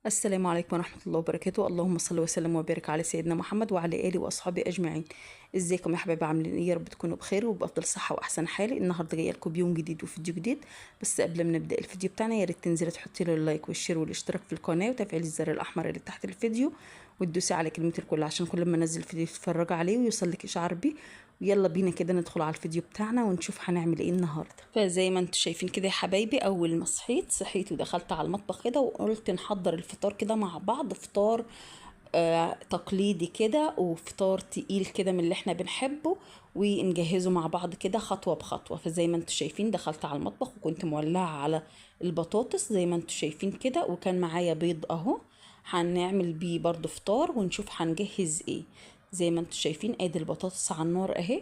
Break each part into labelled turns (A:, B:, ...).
A: السلام عليكم ورحمة الله وبركاته. اللهم صل وسلم وبارك على سيدنا محمد وعلى آله وأصحابه أجمعين. ازيكم يا حبايبي؟ عاملين ايه؟ يا رب تكونوا بخير وبأفضل صحة وأحسن حال. النهاردة جاية لكم بيوم جديد وفيديو جديد. بس قبل ما نبدأ الفيديو بتاعنا يا ريت تنزلي تحطي له اللايك والشير والاشتراك في القناة وتفعيل الزر الأحمر اللي تحت الفيديو، وتدوسي على كلمة الكل عشان كل ما انزل فيديو تتفرجي عليه ويوصلك إشعار بيه. ويلا بينا كده ندخل على الفيديو بتاعنا ونشوف هنعمل ايه النهارده. فزي ما انتم شايفين كده يا حبايبي، اول ما صحيت ودخلت على المطبخ كده وقلت نحضر الفطار كده مع بعض. فطار تقليدي كده وفطار تقيل كده من اللي احنا بنحبه، ونجهزه مع بعض كده خطوة بخطوة. فزي ما انتم شايفين دخلت على المطبخ وكنت مولعة على البطاطس زي ما انتم شايفين كده، وكان معايا بيض اهو هنعمل بيه برضو فطار ونشوف هنجهز ايه. زي ما انتم شايفين ادي البطاطس على النار اهي،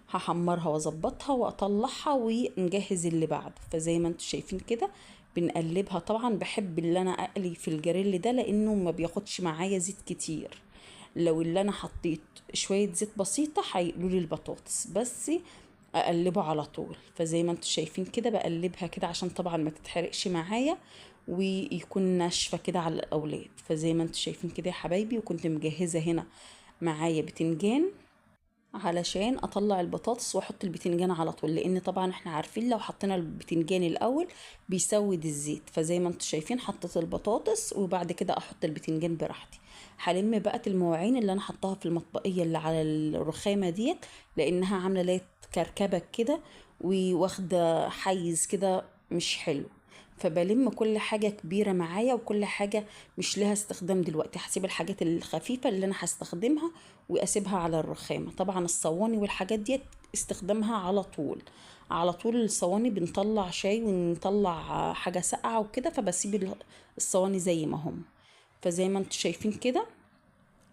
A: هحمرها واظبطها واطلعها ونجهز اللي بعده. فزي ما انتم شايفين كده بنقلبها. طبعا بحب اللي انا اقلي في الجريل ده لانه ما بياخدش معايا زيت كتير. لو اللي انا حطيت شوية زيت بسيطة هيقلوا لي البطاطس، بس اقلبه على طول. فزي ما انتم شايفين كده بقلبها كده عشان طبعا ما تتحرقش معايا ويكون ناشفة كده على الاولاد. فزي ما انتم شايفين كده يا حبايبي، وكنت مجهزة هنا معايا بتنجان علشان اطلع البطاطس واحط البتنجان على طول، لان طبعا احنا عارفين لو حطينا البتنجان الاول بيسود الزيت. فزي ما انتم شايفين حطيت البطاطس وبعد كده احط البتنجان براحتي. هلم بقى المواعين اللي انا حطاها في المطبقيه اللي على الرخامه ديت، لانها عامله لي كركبه كده وواخده حيز كده مش حلو. فبلم كل حاجة كبيرة معايا وكل حاجة مش لها استخدام دلوقتي، هسيب الحاجات الخفيفة اللي انا هستخدمها واسيبها على الرخامة. طبعا الصواني والحاجات دي استخدامها على طول. على طول الصواني بنطلع شاي ونطلع حاجة ساقعة وكده، فبسيب الصواني زي ما هم. فزي ما انتم شايفين كده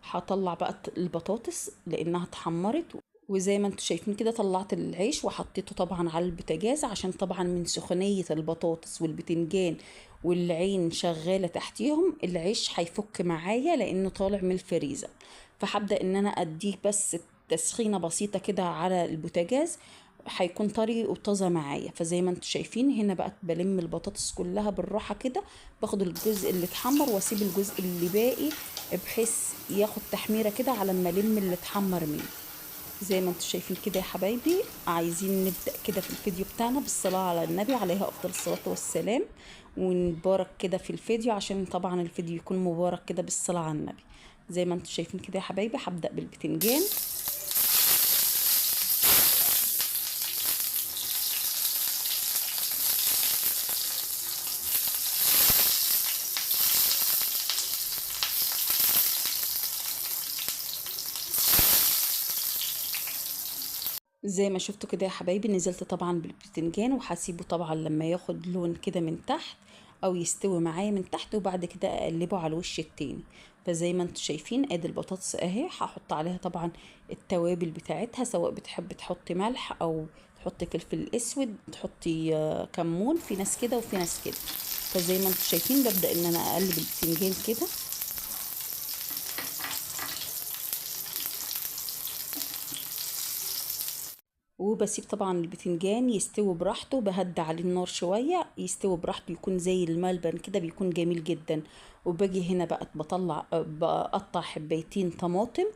A: هطلع بقى البطاطس لانها اتحمرت. وزي ما انتم شايفين كده طلعت العيش وحطيته طبعا على البوتاجاز، عشان طبعا من سخونية البطاطس والبتنجان والعين شغالة تحتيهم العيش هيفك معايا لانه طالع من الفريزر. فهبدأ ان انا اديه بس تسخينة بسيطة كده على البوتاجاز، هيكون طري وطازة معايا. فزي ما انتم شايفين هنا بقى بلم البطاطس كلها بالراحة كده، باخد الجزء اللي اتحمر واسيب الجزء اللي باقي بحيث ياخد تحميرة كده على ما الم اللي اتحمر منه. زي ما انتم شايفين كده يا حبايبي، عايزين نبدأ كده في الفيديو بتاعنا بالصلاة على النبي عليه أفضل الصلاة والسلام، ونبارك كده في الفيديو عشان طبعا الفيديو يكون مبارك كده بالصلاة على النبي. زي ما انتم شايفين كده يا حبايبي هبدأ بالبتنجان. زي ما شفتوا كده يا حبايبي نزلت طبعا بالبتنجان، وهسيبه طبعا لما ياخد لون كده من تحت او يستوي معايا من تحت، وبعد كده اقلبه على الوش التاني. فزي ما انتم شايفين ادي البطاطس اهي، هحط عليها طبعا التوابل بتاعتها، سواء بتحب تحطي ملح او تحطي فلفل اسود، تحطي كمون، في ناس كده وفي ناس كده. فزي ما انتم شايفين ببدأ ان انا اقلب البتنجان كده، وبسيب طبعا البتنجان يستوي براحته، بهدي عليه النار شوية يستوي براحته يكون زي الملبن كده، بيكون جميل جدا. وباجي هنا بقى بقطع حبايتين طماطم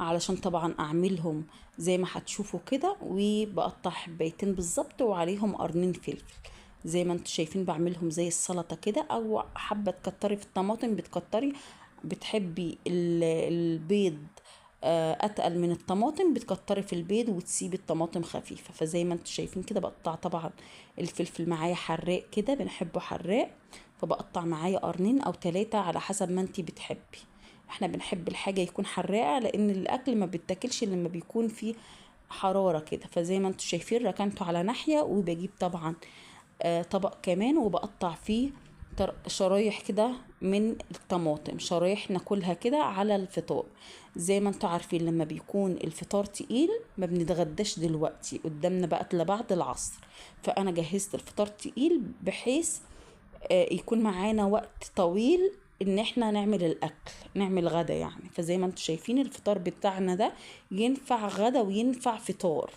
A: علشان طبعا اعملهم زي ما هتشوفوا كده، وبقطع حبايتين بالظبط وعليهم قرنين فلفل. زي ما انتم شايفين بعملهم زي السلطة كده، او حابة تكتري في الطماطم بتكتري، بتحبي البيض اتقل من الطماطم بتكتري في البيض وتسيبي الطماطم خفيفه. فزي ما انتم شايفين كده بقطع طبعا الفلفل معايا حراق كده، بنحبه حراق، فبقطع معايا قرنين او ثلاثة على حسب ما انتي بتحبي. احنا بنحب الحاجه يكون حراقه لان الاكل ما بيتاكلش إلا لما بيكون فيه حراره كده. فزي ما انتم شايفين ركنته على ناحيه، وبجيب طبعا طبق كمان وبقطع فيه شرايح كده من الطماطم، شرايح ناكلها كده على الفطار. زي ما انتوا عارفين لما بيكون الفطار تقيل ما بنتغداش دلوقتي قدامنا بقى الا بعد العصر، فانا جهزت الفطار تقيل بحيث يكون معانا وقت طويل ان احنا نعمل الاكل، نعمل غدا يعني. فزي ما انتوا شايفين الفطار بتاعنا ده ينفع غدا وينفع فطار،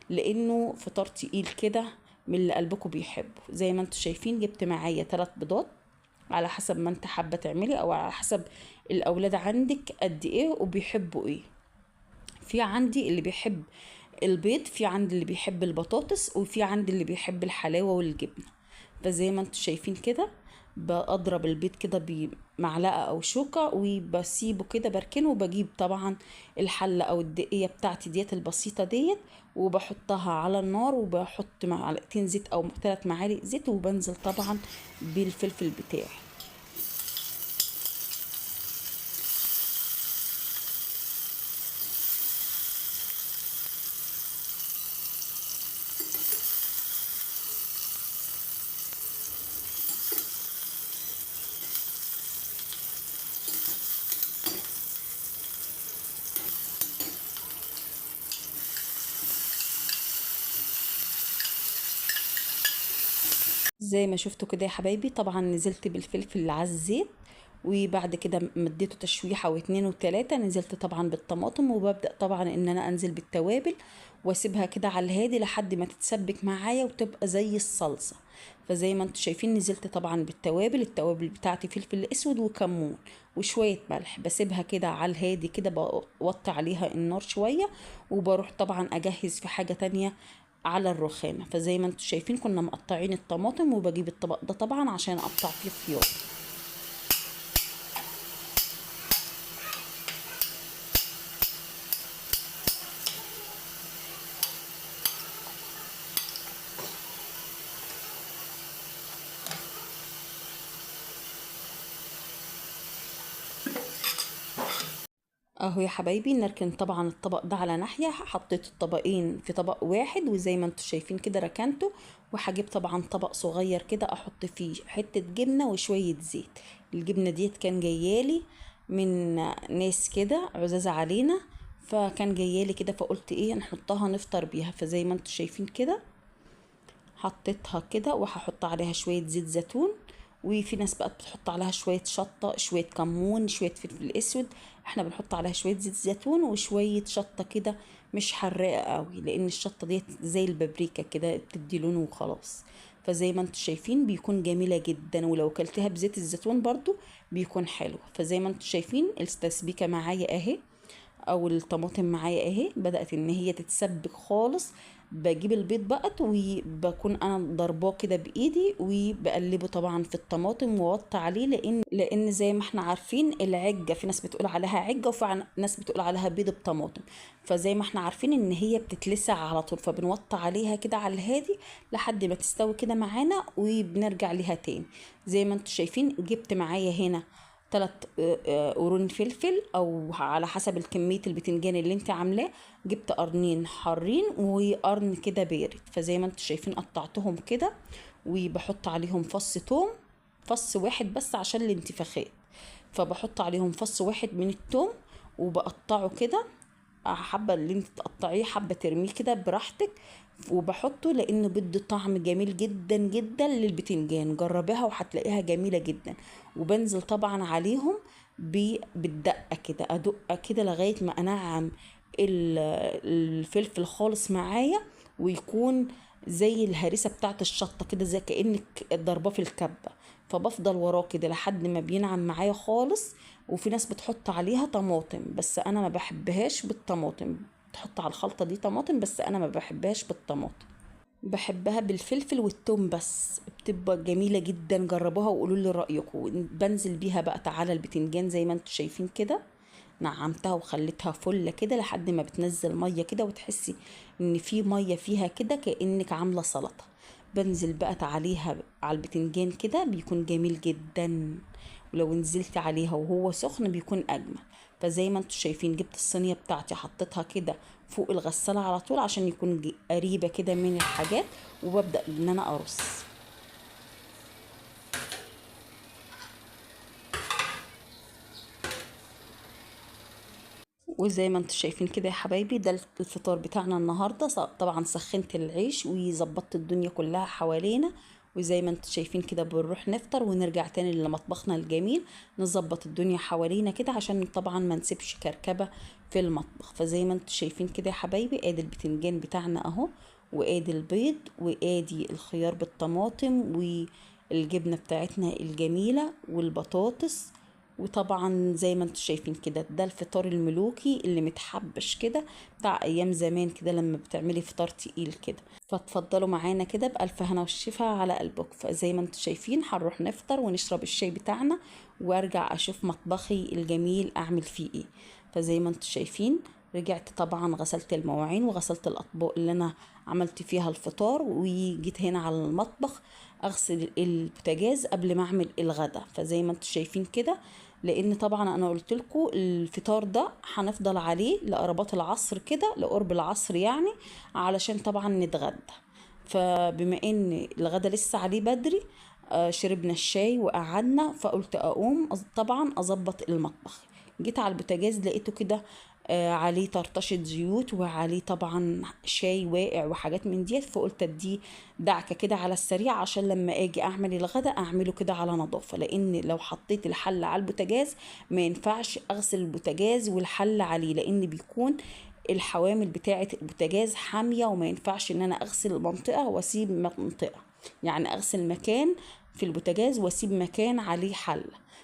A: لانه فطار تقيل كده من اللي قلبكم بيحبه. زي ما انتوا شايفين جبت معايا 3 بيضات على حسب ما انت حابة تعملي او على حسب الاولاد عندك قد ايه وبيحبوا ايه. في عندي اللي بيحب البيض، في عندي اللي بيحب البطاطس، وفي عندي اللي بيحب الحلاوة والجبنة. فزي ما انتوا شايفين كده بضرب البيض كده بمعلقة او شوكة وبسيبه كده بركنه، وبجيب طبعا الحلة او الدقية بتاعتي ديت البسيطة ديت وبحطها على النار، وبحط معلقتين زيت او 3 معالق زيت، وبنزل طبعا بالفلفل بتاعي. زي ما شفتوا كده يا حبايبي، طبعا نزلت بالفلفل على الزيت، وبعد كده مديته تشويحه واتنين وتلاته، نزلت طبعا بالطماطم، وببدأ طبعا ان انا انزل بالتوابل واسيبها كده على الهادي لحد ما تتسبك معايا وتبقى زي الصلصه. فزي ما انتم شايفين نزلت طبعا بالتوابل، التوابل بتاعتي فلفل اسود وكمون وشويه ملح، بسيبها كده على الهادي كده، بوطي عليها النار شويه، وبروح طبعا اجهز في حاجه تانية على الرخامة. فزي ما انتم شايفين كنا مقطعين الطماطم، وبجيب الطبق ده طبعا عشان اقطع فيه خيار. اهو يا حبايبي نركن طبعا الطبق ده على ناحية، حطيت الطبقين في طبق واحد، وزي ما انتم شايفين كده ركنته. وهجيب طبعا طبق صغير كده احط فيه حتة جبنة وشوية زيت. الجبنة ديت كان جايالي من ناس كده عزاز علينا، فكان جايالي كده، فقلت ايه نحطها نفطر بيها. فزي ما انتم شايفين كده حطيتها كده، وهحط عليها شوية زيت زيتون. وفي ناس بقى بتحط عليها شوية شطة، شوية كمون، شوية فلفل اسود. احنا بنحط عليها شوية زيت زيتون وشوية شطة كده، مش حراقة قوي، لان الشطة ديت زي البابريكا كده بتدي لون وخلاص. فزي ما انتم شايفين بيكون جميلة جدا، ولو كلتها بزيت الزيتون برضو بيكون حلو. فزي ما انتم شايفين التسبيكة معايا اهي، او الطماطم معايا اهي بدأت ان هي تتسبك خالص. بجيب البيض بقى وبكون انا ضرباه كده بايدي، وبقلبه طبعا في الطماطم واوطي عليه، لان زي ما احنا عارفين العجه في ناس بتقول عليها عجه، وفي ناس بتقول عليها بيض بطماطم. فزي ما احنا عارفين ان هي بتتلسع على طول، فبنوطي عليها كده على الهادي لحد ما تستوي كده معانا، وبنرجع ليها تاني. زي ما انتم شايفين جبت معايا هنا 3 قرون فلفل، او على حسب الكميه البتنجان اللي انت عاملاه. جبت قرنين حارين وقرن كده بارد. فزي ما انتم شايفين قطعتهم كده، وبحط عليهم فص توم، فص واحد بس عشان الانتفاخات. فبحط عليهم فص واحد من التوم وبقطعه كده، حبة اللي انت تقطعيه، حبة ترميه كده براحتك. وبحطه لانه بده طعم جميل جدا جدا للبتنجان، جربيها وهتلاقيها جميلة جدا. وبنزل طبعا عليهم بالدقة كده، ادق كده لغاية ما انعم الفلفل خالص معايا، ويكون زي الهريسة بتاعت الشطة كده، زي كأنك ضرباه في الكبة. فبفضل وراه كده لحد ما بينعم معايا خالص. وفي ناس بتحط عليها طماطم، بس انا ما بحبهاش بالطماطم. تحط على الخلطة دي طماطم، بس انا ما بحبهاش بالطماطم، بحبها بالفلفل والثوم بس، بتبقى جميلة جدا. جربوها وقولوا لي رأيكم. بنزل بيها بقى تعالى البتنجان زي ما انتم شايفين كده، نعمتها وخليتها فله كده لحد ما بتنزل ميه كده، وتحسي ان في ميه فيها كده كأنك عاملة سلطة. بنزل بقى عليها على البتنجان كده، بيكون جميل جدا. ولو نزلت عليها وهو سخن بيكون اجمل. فزي ما انتم شايفين جبت الصينية بتاعتي حطيتها كده فوق الغسالة على طول عشان يكون قريبة كده من الحاجات، وببدأ ان انا ارص. وزي ما انتم شايفين كده يا حبايبي ده الفطار بتاعنا النهارده. طبعا سخنت العيش وظبطت الدنيا كلها حوالينا. وزي ما انتم شايفين كده بنروح نفطر ونرجع تاني لمطبخنا الجميل، نظبط الدنيا حوالينا كده عشان طبعا ما نسيبش كركبة في المطبخ. فزي ما انتم شايفين كده يا حبايبي ادي البتنجان بتاعنا اهو، وادي البيض، وادي الخيار بالطماطم، الجبنة بتاعتنا الجميلة والبطاطس. وطبعا زي ما انتم شايفين كده ده الفطار الملوكي اللي متحبش كده بتاع ايام زمان كده لما بتعملي فطار تقيل كده. فتفضلوا معانا كده بألف هنا والشفا على قلبك. فزي ما انتم شايفين هنروح نفطر ونشرب الشاي بتاعنا، وارجع اشوف مطبخي الجميل اعمل فيه ايه. فزي ما انتم شايفين رجعت طبعا غسلت المواعين وغسلت الاطباق اللي انا عملت فيها الفطار، وجيت هنا على المطبخ اغسل البوتاجاز قبل ما اعمل الغدا. فزي ما انتم شايفين كده، لان طبعا انا قلت لكم الفطار ده هنفضل عليه لقربات العصر كده، لقرب العصر يعني، علشان طبعا نتغدى. فبما ان الغدا لسه عليه بدري، شربنا الشاي وقعدنا، فقلت اقوم طبعا اظبط المطبخ. جيت على البوتاجاز لقيته كده عليه طرطشة زيوت، وعليه طبعا شاي واقع وحاجات من ديت. فقلت اديه دعكة كده على السريع عشان لما اجي اعمل الغدا اعمله كده على نظافة، لان لو حطيت الحل على البوتاجاز ما ينفعش اغسل البوتاجاز والحل عليه، لان بيكون الحوامل بتاعة البوتاجاز حامية، وما ينفعش ان انا اغسل منطقة واسيب منطقة، يعني اغسل مكان في البوتاجاز واسيب مكان عليه حل.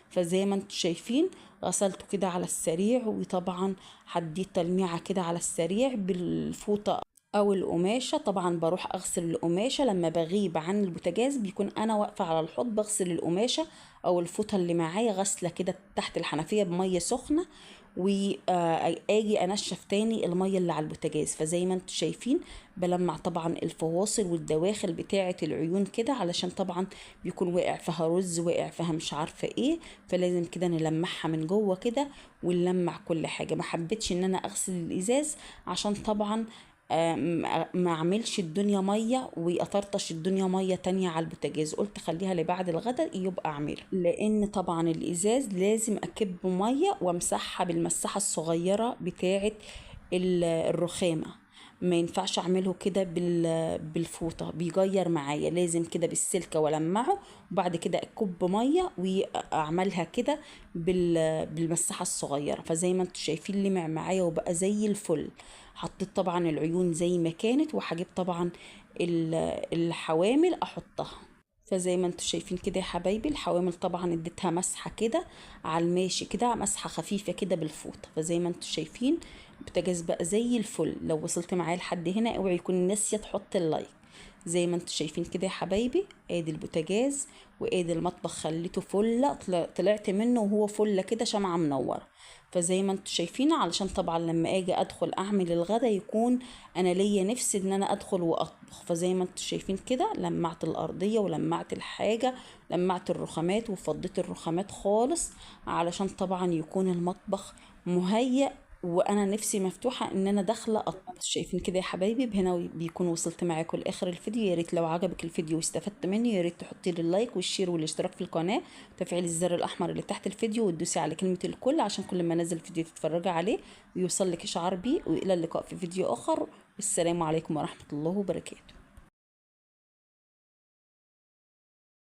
A: فزي ما انتم شايفين غسلته كده على السريع، وطبعا حديت تلميعة كده على السريع بالفوطة او القماشة. طبعا بروح اغسل القماشة لما بغيب عن البوتاجاز، بيكون انا واقفة على الحوض بغسل القماشة او الفوطة اللي معايا غسلة كده تحت الحنفية بمية سخنة، واجي انشف تاني المية اللي على البوتاجاز. فزي ما انتم شايفين بلمع طبعا الفواصل والدواخل بتاعة العيون كده، علشان طبعا بيكون واقع فيها رز، واقع فيها مش عارفة ايه، فلازم كده نلمعها من جوه كده ونلمع كل حاجة. ما حبيتش ان انا اغسل الازاز عشان طبعا ما اعملش الدنيا ميه واطرطش الدنيا ميه تانية على البوتاجاز. قلت خليها لبعد الغدا يبقى اعمله، لان طبعا الازاز لازم اكب ميه وامسحها بالمسحه الصغيره بتاعه الرخامه. ما ينفعش اعمله كده بالفوطه، بيغير معايا، لازم كده بالسلكه ولمعه، وبعد كده اكب ميه واعملها كده بالمسحه الصغيره. فزي ما انتم شايفين لمع معايا وبقى زي الفل. حطيت طبعا العيون زي ما كانت، وهجيب طبعا الحوامل احطها. فزي ما انتم شايفين كده يا حبايبي الحوامل طبعا اديتها مسحه كده على الماشي كده، مسحه خفيفه كده بالفوطه. فزي ما انتم شايفين البوتاجاز بقى زي الفل. لو وصلت معايا لحد هنا اوعي يكون ناسيه تحط اللايك. زي ما انتم شايفين كده يا حبايبي ادي البوتاجاز وادي المطبخ خليته فله، طلعت منه وهو فله كده شمعة منوره. فزي ما انتم شايفين علشان طبعا لما اجي ادخل اعمل الغدا يكون انا ليا نفس ان انا ادخل واطبخ. فزي ما انتم شايفين كده لمعت الارضيه ولمعت الحاجه، لمعت الرخامات وفضيت الرخامات خالص، علشان طبعا يكون المطبخ مهيأ وانا نفسي مفتوحه ان انا داخله اطبخ. شايفين كده يا حبايبي بهنا بيكون وصلت معاكم لاخر الفيديو. يا ريت لو عجبك الفيديو واستفدت منه يا ريت تحطي لي اللايك والشير والاشتراك في القناه وتفعيل الزر الاحمر اللي تحت الفيديو، وتدوسي على كلمه الكل عشان كل ما انزل فيديو تتفرجي عليه ويوصل لك اشعار بيه. والى اللقاء في فيديو اخر، والسلام عليكم ورحمه الله وبركاته.